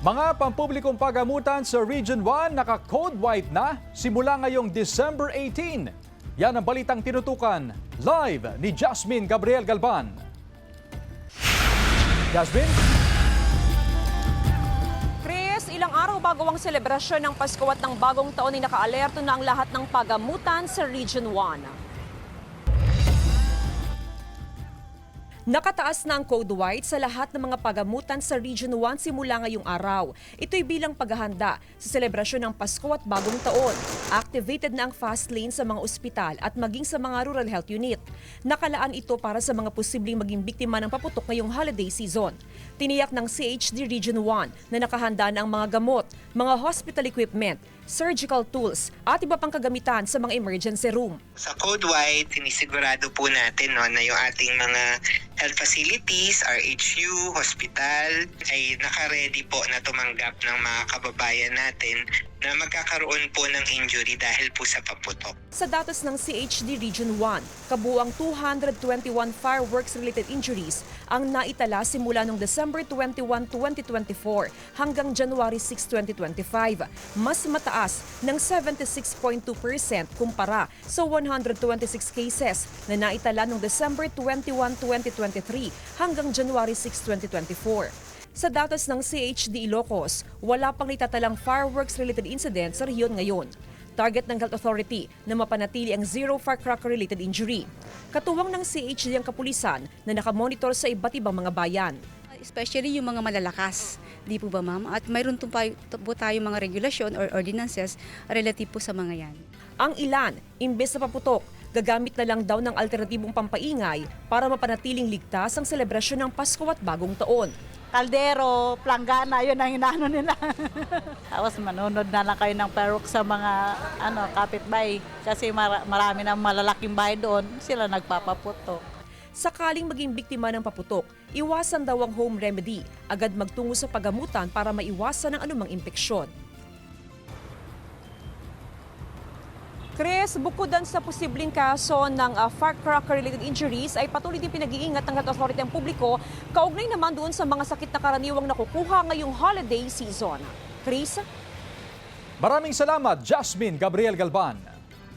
Mga pampublikong pagamutan sa Region 1 naka-code white na simula ngayong December 18. Yan ang balitang tinutukan live ni Jasmine Gabriel Galban. Jasmine? Chris, ilang araw bago ang selebrasyon ng Pasko at ng bagong taon ay naka-alerto na ang lahat ng pagamutan sa Region 1. Nakataas na ang code white sa lahat ng mga pagamutan sa Region 1 simula ngayong araw. Ito'y bilang paghahanda sa selebrasyon ng Pasko at Bagong Taon. Activated na ang fast lane sa mga ospital at maging sa mga rural health unit. Nakalaan ito para sa mga posibleng maging biktima ng paputok ngayong holiday season. Tiniyak ng CHD Region 1 na nakahanda na ang mga gamot, mga hospital equipment, surgical tools at iba pang kagamitan sa mga emergency room. Sa Code White, sinisigurado po natin na yung ating mga health facilities, RHU, hospital ay naka-ready po na tumanggap ng mga kababayan natin na magkakaroon po ng injury dahil po sa paputok. Sa datos ng CHD Region 1, kabuang 221 fireworks-related injuries ang naitala simula noong December 21, 2024 hanggang January 6, 2025. Mas mataas ng 76.2% kumpara sa 126 cases na naitala noong December 21, 2023 hanggang January 6, 2024. Sa datos ng CHD Ilocos, wala pang itatalang fireworks-related incident sa rehiyon ngayon. Target ng Health Authority na mapanatili ang zero firecracker-related injury. Katuwang ng CHD ang kapulisan na nakamonitor sa iba't ibang mga bayan. Especially yung mga malalakas, di po ba ma'am? At mayroon po tayo mga regulasyon or ordinances relative po sa mga yan. Ang ilan, imbes na paputok, gagamit na lang daw ng alternatibong pampaingay para mapanatiling ligtas ang selebrasyon ng Pasko at Bagong Taon. Kaldero, planggana, yun ang inaano nila. Tapos manunod na lang kayo ng peruk sa mga kapitbahay. Kasi marami ng malalaking bahay doon, sila nagpapaputok. Sakaling maging biktima ng paputok, iwasan daw ang home remedy. Agad magtungo sa pagamutan para maiwasan ang anumang impeksyon. Chris, bukod din sa posibleng kaso ng firecracker-related injuries ay patuloy din pinag-iingat ng Health Authority ang publiko kaugnay naman doon sa mga sakit na karaniwang nakukuha ngayong holiday season. Chris? Maraming salamat, Jasmine Gabriel Galban.